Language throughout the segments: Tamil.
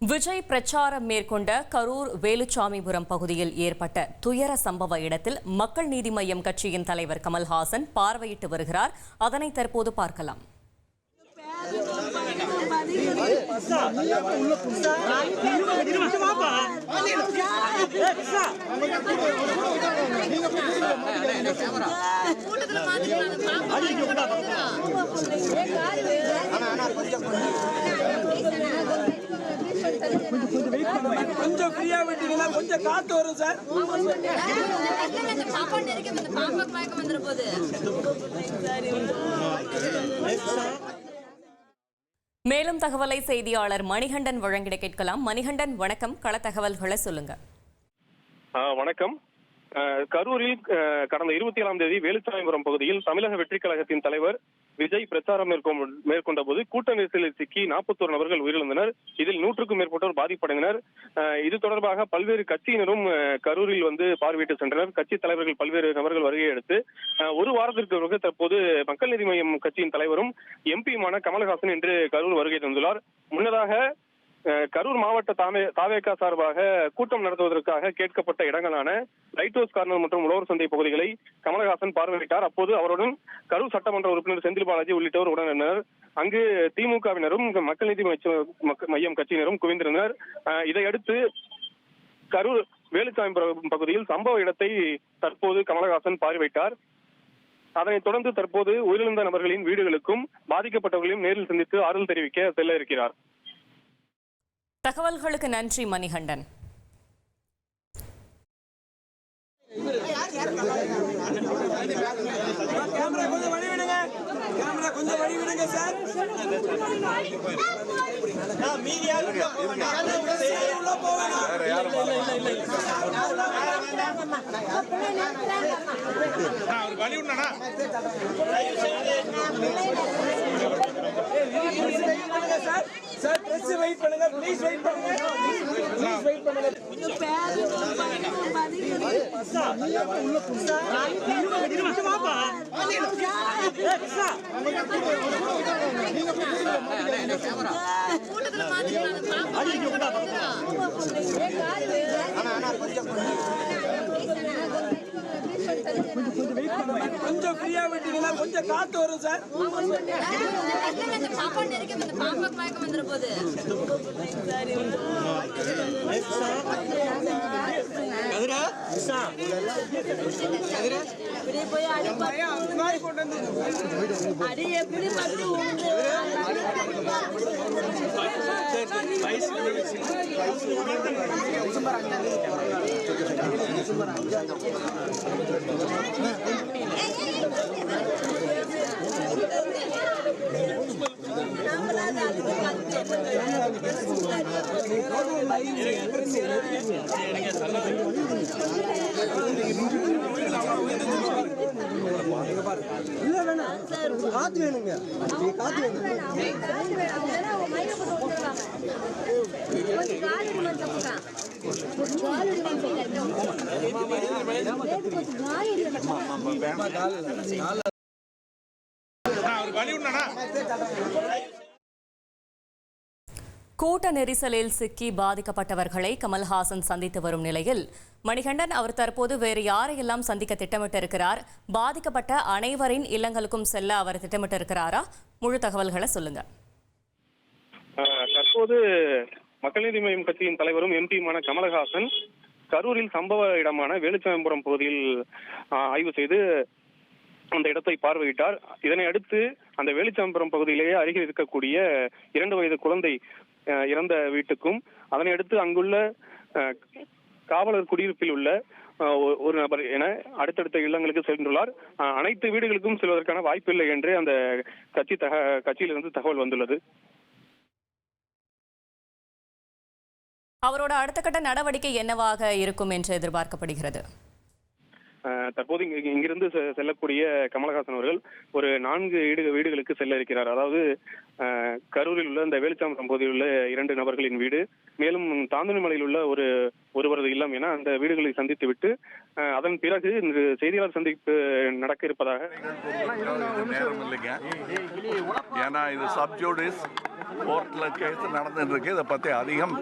விஜய் பிரச்சாரம் மேற்கொண்ட கரூர் வேலுச்சாமிபுரம் பகுதியில் ஏற்பட்ட துயர சம்பவ இடத்தில் மக்கள் நீதி மய்யம் கட்சியின் தலைவர் கமல்ஹாசன் பார்வையிட்டு வருகிறார். அதனை தற்போது பார்க்கலாம். கொஞ்சம் ஃப்ரீயா விட்டீங்கன்னா கொஞ்சம் காத்து வரும் சார். மேலும் தகவலை செய்தியாளர் மணிகண்டன் வழங்கிட கேட்கலாம். மணிகண்டன், வணக்கம். கள தகவல்களை சொல்லுங்க. வணக்கம். கரூரில் கடந்த 27ஆம் தேதி வேலுச்சாமிபுரம் பகுதியில் தமிழக வெற்றி கழகத்தின் தலைவர் விஜய் பிரச்சாரம் மேற்கொண்ட போது கூட்ட நெரிசலில் சிக்கி 41 நபர்கள் உயிரிழந்தனர். இதில் 100க்கும் மேற்பட்டோர் பாதிப்படைந்தனர். இது தொடர்பாக பல்வேறு கட்சியினரும் கரூரில் பார்வையிட்டு சென்றனர். கட்சி தலைவர்கள் பல்வேறு நபர்கள் வருகை அடுத்து ஒரு வாரத்திற்கு பிறகு தற்போது மக்கள் நீதி மய்யம் கட்சியின் தலைவரும் எம்பியுமான கமல்ஹாசன் இன்று கரூர் வருகை தந்துள்ளார். முன்னதாக கரூர் மாவட்ட தாவேகா சார்பாக கூட்டம் நடத்துவதற்காக கேட்கப்பட்ட இடங்களான லைட் ஹவுஸ் கார்னர் மற்றும் உழவர் சந்தை பகுதிகளை கமல்ஹாசன் பார்வையிட்டார். அப்போது அவருடன் கரூர் சட்டமன்ற உறுப்பினர் செந்தில் பாலாஜி உள்ளிட்டோர் உடனிருந்தனர். அங்கு திமுகவினரும் மக்கள் நீதி மய்யம் கட்சியினரும் குவிந்திருந்தனர். இதையடுத்து கரூர் வேலுச்சாமிபுரம் பகுதியில் சம்பவ இடத்தை தற்போது கமல்ஹாசன் பார்வையிட்டார். அதனைத் தொடர்ந்து தற்போது உயிரிழந்த நபர்களின் வீடுகளுக்கும் பாதிக்கப்பட்டவர்களையும் நேரில் சந்தித்து ஆறுதல் தெரிவிக்க செல்ல இருக்கிறார். தகவல்களுக்கு நன்றி மணிகண்டன். கொஞ்சம் வழி விடுங்க சார். சார் பிரஸ் வெயிட் பண்ணுங்க, ப்ளீஸ் வெயிட் பண்ணுங்க, ப்ளீஸ் வெயிட் பண்ணுங்க. கொஞ்சம் ஃப்ரீயா விட்டீங்கன்னா கொஞ்சம் காத்து வரும் சார். காத்து வேணுங்க, காத்து கூட்ட நெரிசலில் சிக்கி பாதிக்கப்பட்டவர்களை கமல்ஹாசன் சந்தித்து வரும் நிலையில் மணிகண்டன், அவர் தற்போது வேறு யாரையெல்லாம் சந்திக்க திட்டமிட்டிருக்கிறார்? பாதிக்கப்பட்ட அனைவரின் இல்லங்களுக்கும் செல்ல அவர் திட்டமிட்டிருக்கிறாரா? முழு தகவல்களை சொல்லுங்க. தற்போது மக்கள் நீதி மய்யம் கட்சியின் தலைவரும் எம்பியுமான கமல்ஹாசன் கரூரில் சம்பவ இடமான வேலுச்சாமிபுரம் பகுதியில் ஆய்வு செய்து அந்த இடத்தை பார்வையிட்டார். இதனை அடுத்து அந்த வேலுச்சாமிபுரம் பகுதியிலேயே அருகில் இருக்கக்கூடிய 2 வயது குழந்தை இறந்த வீட்டுக்கும், அதனை அடுத்து அங்குள்ள காவலர் குடியிருப்பில் உள்ள ஒரு நபர் என அடுத்தடுத்த இல்லங்களுக்கு சென்றுள்ளார். அனைத்து வீடுகளுக்கும் செல்வதற்கான வாய்ப்பில்லை என்று அந்த கட்சியிலிருந்து தகவல் வந்துள்ளது. அவரோட அடுத்த கட்ட நடவடிக்கை என்னவாக இருக்கும் என்று எதிர்பார்க்கப்படுகிறது? தற்போது இங்கிருந்து செல்லக்கூடிய கமலஹாசன் அவர்கள் ஒரு 4 வீடுகளுக்கு செல்ல இருக்கிறார். அதாவது கரூரில் உள்ள இந்த வேலுச்சாமி பகுதியில் உள்ள 2 நபர்களின் வீடு, மேலும் தாந்தோணிமலையில் உள்ள ஒருவரது இல்லம் என அந்த வீடுகளை சந்தித்து விட்டு அதன் பிறகு இன்று செய்தியாளர் சந்திப்பு நடக்க இருப்பதாக. நேரம் இல்லைங்க, ஏன்னா இது சப்ஜூடிஸ் கோர்ட்ல கேஸ் நடந்துட்டு இருக்கு. இதை பத்தி அதிகம்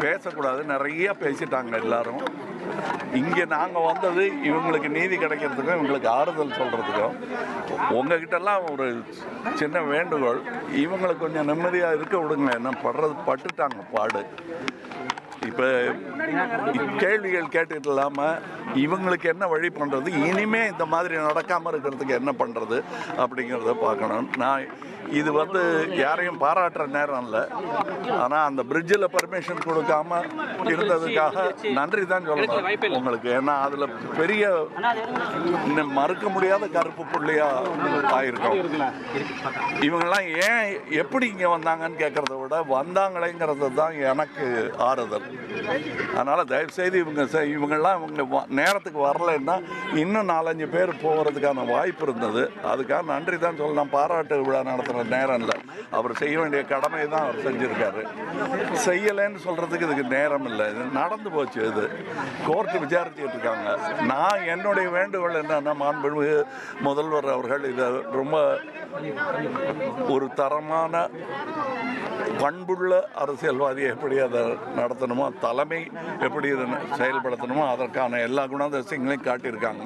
பேசக்கூடாது, நிறைய பேசிட்டாங்க எல்லாரும். இங்க நாங்க வந்தது இவங்களுக்கு நீதி கிடைக்கிறதுக்கும் இவங்களுக்கு ஆறுதல் சொல்றதுக்கும். உங்ககிட்ட எல்லாம் ஒரு சின்ன வேண்டுகோள், இவங்களுக்கு கொஞ்சம் நிம்மதியா இருக்க விடுங்க. என்ன பட்டுட்டாங்க பாடு. இப்போ கேள்விகள் கேட்டுட்டு இல்லாமல் இவங்களுக்கு என்ன வழி பண்ணுறது, இனிமே இந்த மாதிரி நடக்காமல் இருக்கிறதுக்கு என்ன பண்ணுறது அப்படிங்கிறத பார்க்கணும். நான் இது யாரையும் பாராட்டுற நேரம் இல்லை, ஆனால் அந்த பிரிட்ஜில் பர்மிஷன் கொடுக்காம இருந்ததுக்காக நன்றி தான் சொல்லணும் உங்களுக்கு. ஏன்னா அதில் பெரிய மறுக்க முடியாத கருப்பு புள்ளியாக ஆயிருக்கும். இவங்கெல்லாம் ஏன் எப்படி இங்கே வந்தாங்கன்னு கேட்குறத விட வந்தாங்களேங்கிறது தான் எனக்கு ஆறுதல். அதனால் தயவுசெய்து இவங்கெல்லாம் நேரத்துக்கு வரலைன்னா இன்னும் 4-5 பேர் போகிறதுக்கான வாய்ப்பு இருந்தது. அதுக்காக நன்றி தான் சொல்லலாம். பாராட்டு விழா நடத்துகிற நேரம் இல்லை, அவர் செய்ய வேண்டிய கடமையை தான் அவர் செஞ்சுருக்காரு. செய்யலைன்னு சொல்கிறதுக்கு இதுக்கு நேரம் இல்லை, இது நடந்து போச்சு. இது கோர்ட்டு விசாரிச்சுட்டு இருக்காங்க. நான் என்னுடைய வேண்டுகோள் என்னன்னா, மாண்புமிகு முதல்வர் அவர்கள் இதை ரொம்ப ஒரு தரமான பண்புள்ள அரசியல்வாதியை எப்படி அதை நடத்தணுமோ, தலைமை எப்படி இதை செயல்படுத்தணுமோ அதற்கான எல்லா குணாதிசயங்களையும் காட்டியிருக்காங்க.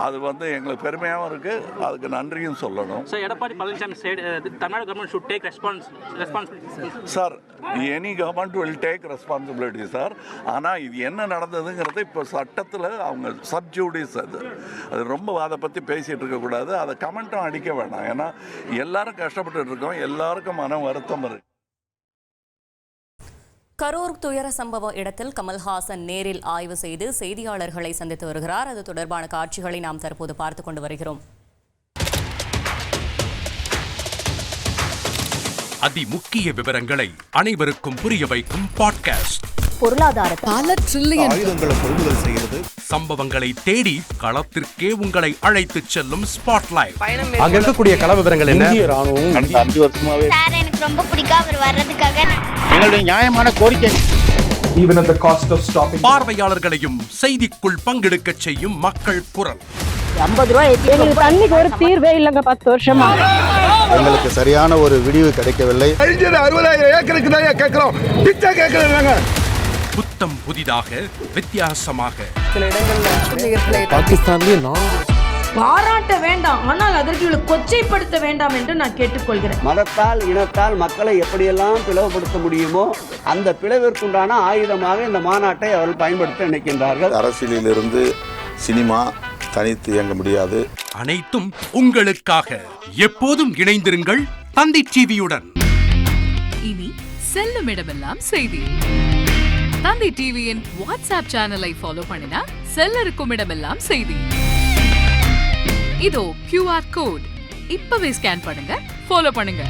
அது எங்களுக்கு பெருமையாகவும் இருக்கு, அதுக்கு நன்றியும் சொல்லணும். Edappadi Palaniswami Tamil Nadu government should take responsibility. Sir, any government will take responsibility sir. ஆனால் இது என்ன நடந்ததுங்கிறது இப்போ சட்டத்தில் அவங்க சப்ஜூடிஸ், அது ரொம்ப அதை பற்றி பேசிகிட்டு இருக்கக்கூடாது. அதை கமெண்ட்டும் அடிக்க வேண்டாம். ஏன்னா எல்லாரும் கஷ்டப்பட்டு இருக்கோம், எல்லாருக்கும் மன வருத்தம் இருக்கு. கரூர் துயர சம்பவ இடத்தில் கமல்ஹாசன் நேரில் ஆய்வு செய்து செய்தியாளர்களை சந்தித்து வருகிறார். அது தொடர்பான காட்சிகளை நாம் தற்போது பார்த்துக் கொண்டு வருகிறோம். அதிமுக்கிய விவரங்களை அனைவருக்கும் புரிய வைக்கும் பாட்காஸ்ட். பொருளாதாரத்தை பல ட்ரில்லியன் ஆயுதங்களை கொள்முதல் செய்கிறது. சம்பவங்களை தேடி களத்திற்கே உங்களை அழைத்து செல்லும் ஸ்பாட்லைட். அங்க இருக்கக்கூடிய கள விவரங்கள் என்ன? ராணுவம் 5 வருஷமாவே சார் எனக்கு ரொம்ப பிடிக்கும் அவர் வர்றதுக்காக. எங்களுடைய நியாயமான கோரிக்கை. Even at the cost of stopping. பார்வையாளர்களையும் செய்திக்குள் பங்கெடுக்க செய்யும் மக்கள் குரல். 50 ரூபாய் எங்களுக்கு தண்ணிக்கு ஒரு தீர்வே இல்லங்க 10 வருஷமா. எங்களுக்கு சரியான ஒரு விடிவு கிடைக்கவில்லை. 60,000 ஏக்கருக்கு தான் கேட்கிறோம், பிச்சை கேட்கறாங்க. புத்தம் புதிதாக, வித்தியாசமாக. சில இடங்கள்ல பாகிஸ்தான்லயே பாராட்ட வேண்டாம், ஆனால் அதற்கு கொச்சைப்படுத்த வேண்டாம் என்று நான் கேட்டுக்கொள்கிறேன். மதத்தால் இனத்தால் மக்களை எப்படியெல்லாம் பிளவுபடுத்த முடியுமோ அந்த பிளவிற்குண்டான ஆயுதமாக இந்த மாநாட்டை அவர்கள் பயன்படுத்த நினைக்கின்றார்கள். அரசியலிலிருந்து சினிமா தனித்து இயங்க முடியாது. அனைத்தும் உங்களுக்காக. எப்போதும் இணைந்திருங்கள் தந்தி டிவியுடன். இனி செல்லும் இடமெல்லாம் செய்தி. தந்தி டிவியின் வாட்ஸ்அப் சேனலை ஃபாலோ பண்ணினா செல்லருக்கும் இடமெல்லாம் செய்தி. இதோ QR கோட், இப்பவே ஸ்கேன் பண்ணுங்க, ஃபாலோ பண்ணுங்க.